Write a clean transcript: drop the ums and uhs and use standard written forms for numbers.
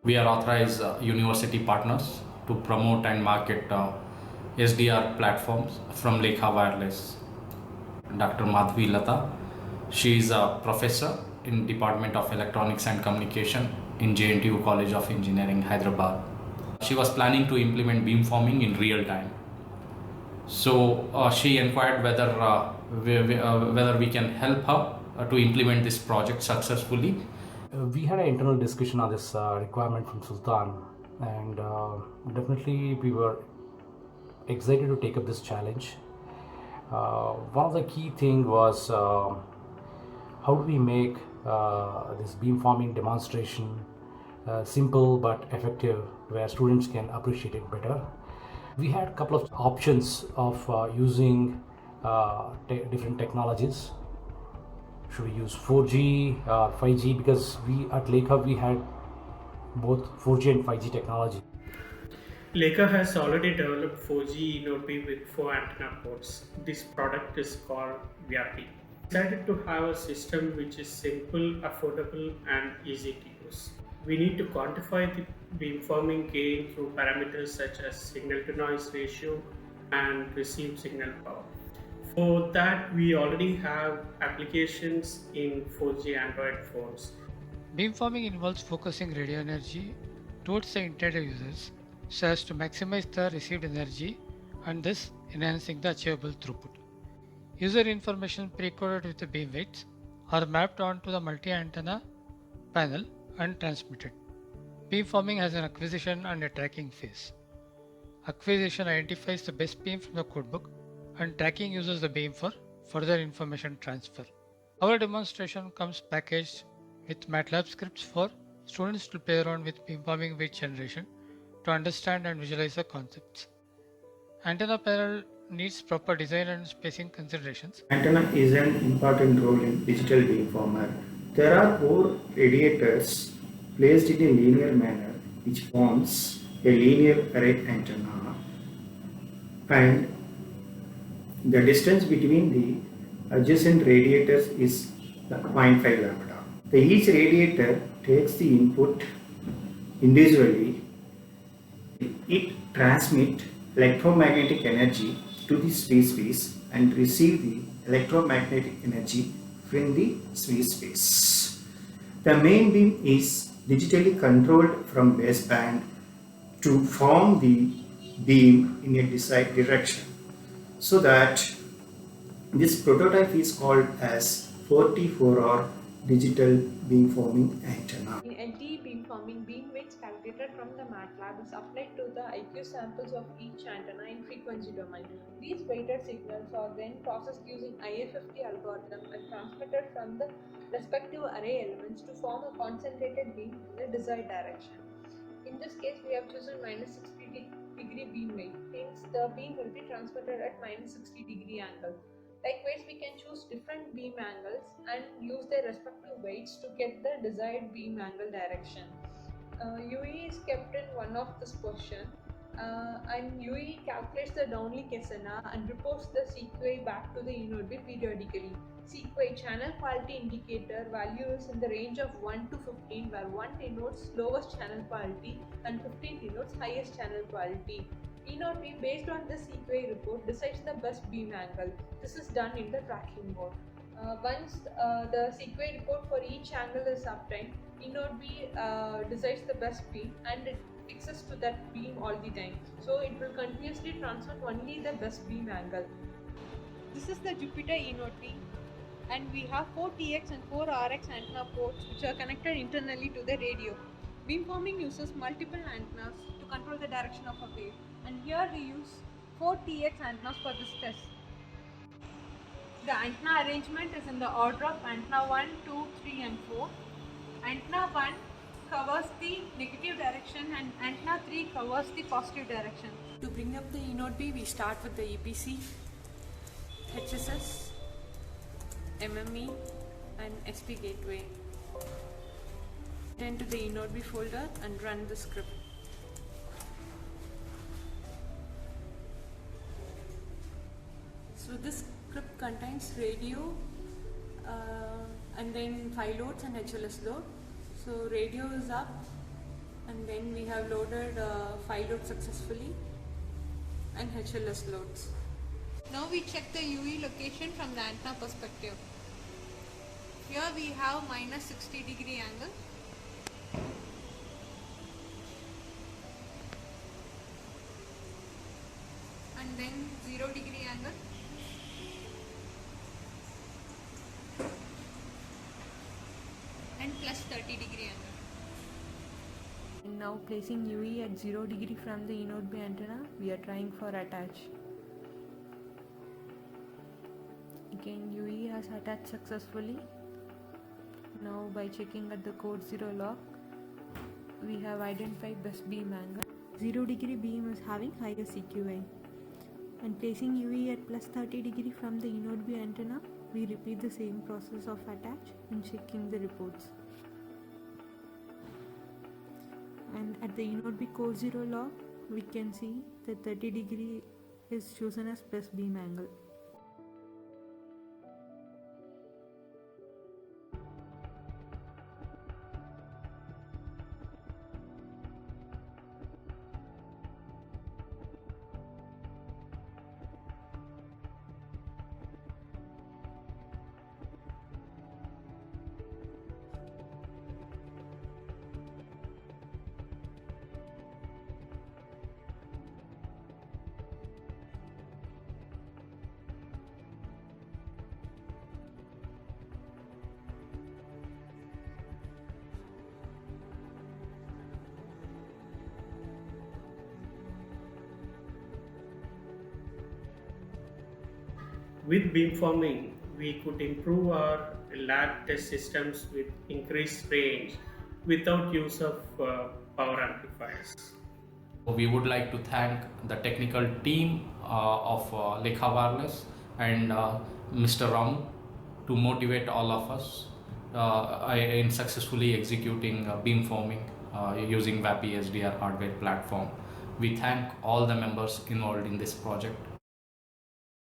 We are authorized university partners to promote and market SDR platforms from Lekha Wireless. Dr. Madhvi Lata, she is a professor in Department of Electronics and Communication in JNTU College of Engineering, Hyderabad. She was planning to implement beamforming in real time. So she inquired whether we can help her to implement this project successfully. We had an internal discussion on this requirement from Sultan, and definitely we were excited to take up this challenge. One of the key thing was how do we make this beamforming demonstration simple but effective, where students can appreciate it better. We had a couple of options of using different technologies. Should we use 4G or 5G? Because we at Lekha we had both 4G and 5G technology. Leica has already developed 4G eNodeB with 4 antenna ports. This product is called VRP. Decided to have a system which is simple, affordable, and easy to use. We need to quantify the beamforming gain through parameters such as signal to noise ratio and received signal power. For that, we already have applications in 4G Android phones. Beamforming involves focusing radio energy towards the intended users so as to maximize the received energy and thus enhancing the achievable throughput. User information pre-coded with the beam weights are mapped onto the multi-antenna panel and transmitted. Beamforming has an acquisition and a tracking phase. Acquisition identifies the best beam from the codebook and tracking uses the beam for further information transfer. Our demonstration comes packaged with MATLAB scripts for students to play around with beamforming weight generation to understand and visualize the concepts. Antenna panel needs proper design and spacing considerations. Antenna is an important role in digital beamformer. There are 4 radiators placed in a linear manner which forms a linear array antenna, and the distance between the adjacent radiators is 0.5 lambda. Each radiator takes the input individually. It transmits electromagnetic energy to the space and receive the electromagnetic energy from the space. The main beam is digitally controlled from baseband to form the beam in a desired direction, so that this prototype is called as 44R digital beamforming antenna. In LTE beamforming, beam weights calculated from the MATLAB is applied to the IQ samples of each antenna in frequency domain. These weighted signals are then processed using IA50 algorithm and transmitted from the respective array elements to form a concentrated beam in the desired direction. In this case, we have chosen -60-degree beam weight, hence the beam will be transmitted at -60-degree angle. Likewise, we can choose different beam angles and use their respective weights to get the desired beam angle direction. UE is kept in one of this position, and UE calculates the downlink SNR and reports the CQI back to the eNodeB periodically. CQI channel quality indicator value is in the range of 1 to 15, where 1 denotes lowest channel quality and 15 denotes highest channel quality. eNodeB, based on this CQI report, decides the best beam angle. This is done in the tracking mode. Once the CQI report for each angle is obtained, eNodeB decides the best beam and it fixes to that beam all the time. So it will continuously transmit only the best beam angle. This is the Jupiter eNodeB, and we have 4 TX and 4 RX antenna ports which are connected internally to the radio. Beamforming uses multiple antennas to control the direction of a wave, and here we use 4 TX antennas for this test. The antenna arrangement is in the order of antenna 1, 2, 3 and 4. Antenna 1 covers the negative direction and antenna 3 covers the positive direction. To bring up the eNodeB, we start with the EPC, HSS, MME and SP gateway. Enter the eNodeB folder and run the script. So this script contains radio and then file loads and HLS load. So radio is up and then we have loaded 5 loads successfully and HLS loads. Now we check the UE location from the antenna perspective. Here we have minus 60-degree angle. And then 0-degree angle. And plus 30-degree angle. And now placing UE at 0 degree from the inode bay antenna, we are trying for attach. Again UE has attached successfully. Now by checking at the code 0 lock, we have identified best beam angle. 0 degree beam is having higher CQI. And placing UE at plus 30 degree from the inode bay antenna, we repeat the same process of attach and checking the reports. And at the inode bay core 0 lock, we can see that 30 degree is chosen as best beam angle. With beamforming, we could improve our lab test systems with increased range without use of power amplifiers. We would like to thank the technical team of Lekha Wireless and Mr. Ramu to motivate all of us in successfully executing beamforming using VAPI SDR hardware platform. We thank all the members involved in this project.